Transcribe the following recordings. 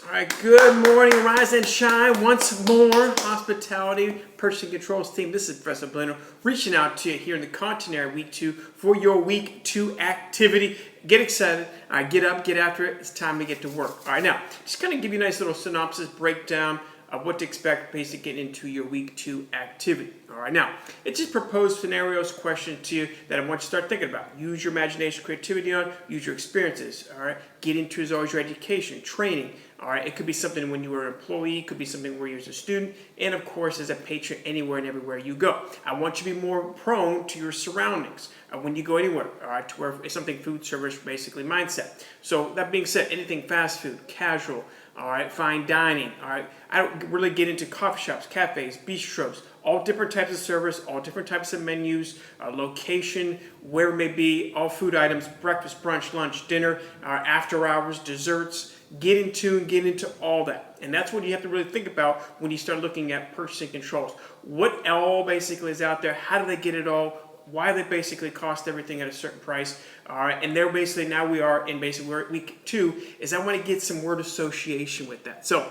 All right, good morning, rise and shine once more. Hospitality Purchasing Controls team. This is Professor Blender reaching out to you here in the Continental Week 2 for your Week 2 activity. Get excited. All right, get up, get after it. It's time to get to work. All right, now, just kind of give you a nice little synopsis breakdown of what to expect basically getting into your Week 2 activity. All right, now, it's just proposed scenarios, question to you that I want you to start thinking about. Use your imagination, creativity on, use your experiences, all right? Get into is always your education, training, all right? It could be something when you were an employee, it could be something where you're a student, and of course, as a patron anywhere and everywhere you go. I want you to be more prone to your surroundings when you go anywhere, all right? To where it's something food service basically mindset. So that being said, anything fast food, casual, all right, fine dining, all right. I don't really get into coffee shops, cafes, bistros, all different types of service, all different types of menus, location, where it may be, all food items, breakfast, brunch, lunch, dinner, after hours, desserts. Get into all that. And that's what you have to really think about when you start looking at purchasing controls. What all basically is out there? How do they get it all? Why they basically cost everything at a certain price, all right? And they're basically, now we are in basically, we're at week 2, is I want to get some word association with that. So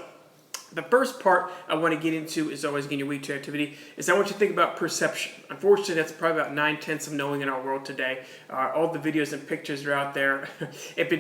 the first part I want to get into is always getting your week 2 activity, is I want you to think about perception. Unfortunately, that's probably about 9/10 of knowing in our world today. All the videos and pictures are out there. If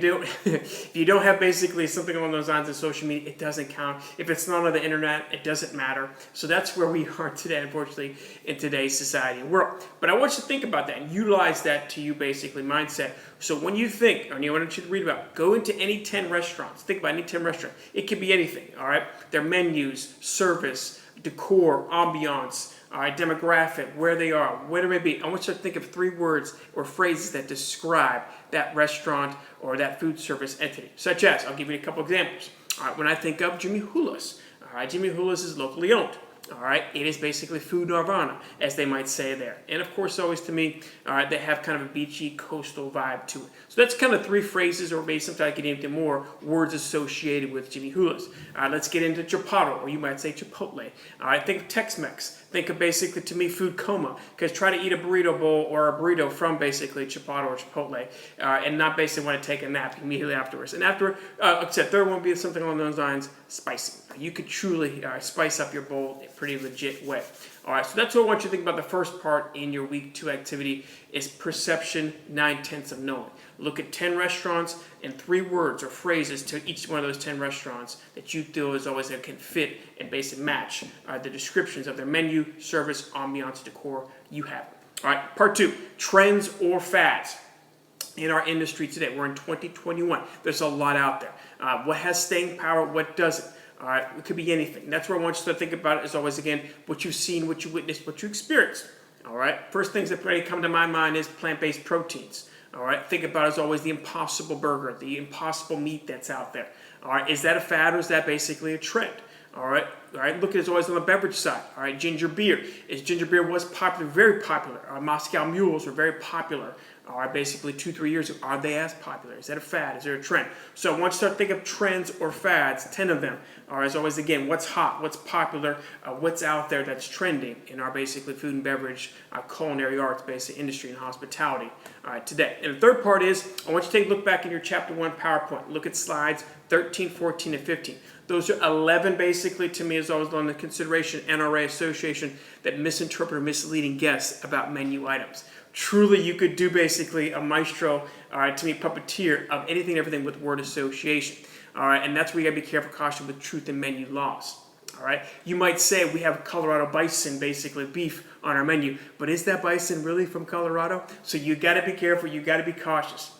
you don't have basically something along those lines of social media, it doesn't count. If it's not on the internet, it doesn't matter. So that's where we are today, unfortunately, in today's society and world. But I want you to think about that and utilize that to you basically mindset. So when you think, and I want you to read about, go into any 10 restaurants. Think about any 10 restaurant. It could be anything, all right? Their menus, service, decor, ambiance, all right, demographic, where they are, where it may be. I want you to think of 3 words or phrases that describe that restaurant or that food service entity. Such as, I'll give you a couple examples. All right, when I think of Jimmy Hula's, all right, Jimmy Hula's is locally owned. All right, it is basically food nirvana, as they might say there. And of course, always to me, all right, they have kind of a beachy coastal vibe to it. So that's kind of 3 phrases, or maybe sometimes I get into more words associated with Jimmy Hula's. All right, let's get into Chipotle, or you might say Chipotle. All right, think of Tex-Mex. Think of basically, to me, food coma, because try to eat a burrito bowl or a burrito from basically Chipotle or Chipotle, and not basically want to take a nap immediately afterwards. And after, except third one would be something along those lines, spicy. You could truly spice up your bowl in a pretty legit way. All right, so that's what I want you to think about. The first part in your week 2 activity is perception, 9/10 of knowing. Look at 10 restaurants and 3 words or phrases to each one of those 10 restaurants that you feel is always that can fit and basically match the descriptions of their menu, service, ambiance, decor. You have it. All right, part 2, trends or fads in our industry today. We're in 2021. There's a lot out there. What has staying power? What doesn't? All right, it could be anything. That's where I want you to think about it, as always, again, what you've seen, what you witnessed, what you experienced. All right, first things that really come to my mind is plant-based proteins. All right, think about, as always, the Impossible Burger, the Impossible meat that's out there. All right, is that a fad or is that basically a trend? All right, look at it as always on the beverage side. All right, ginger beer. Ginger beer was popular, very popular. Moscow mules were very popular. All right, basically 2-3 years ago. Are they as popular? Is that a fad? Is there a trend? So once you start thinking of trends or fads, 10 of them. All right, as always, again, what's hot, what's popular, what's out there that's trending in our basically food and beverage, culinary arts, basic industry and hospitality today. And the third part is, I want you to take a look back in your Chapter 1 PowerPoint. Look at slides 13, 14, and 15. Those are 11 basically, to me, is always on the consideration, NRA Association, that misinterpret or misleading guess about menu items. Truly, you could do basically a maestro, to me, puppeteer of anything and everything with word association. All right, and that's where you got to be careful, caution with truth and menu laws. All right, you might say we have Colorado bison, basically beef, on our menu, but is that bison really from Colorado? So you got to be careful, you got to be cautious.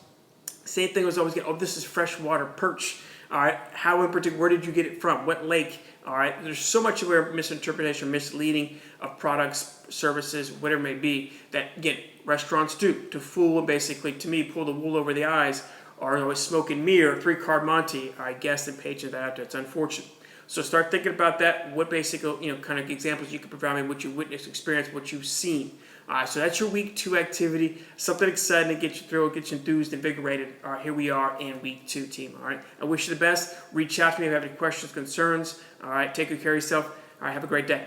Same thing was always, this is freshwater perch. All right, how in particular, where did you get it from? What lake? All right, there's so much of misinterpretation, misleading of products, services, whatever it may be, that, again, restaurants do to fool and basically, to me, pull the wool over the eyes, or always smoke and mirror, 3-card Monty, I guess, and pages that out there. It's unfortunate. So start thinking about that, what basically, kind of examples you could provide me, what you witnessed, experienced, what you've seen. So that's your week 2 activity, something exciting to get you through, get you enthused, invigorated. All right, here we are in week 2, team. All right, I wish you the best. Reach out to me if you have any questions, concerns. All right, take good care of yourself. All right, have a great day.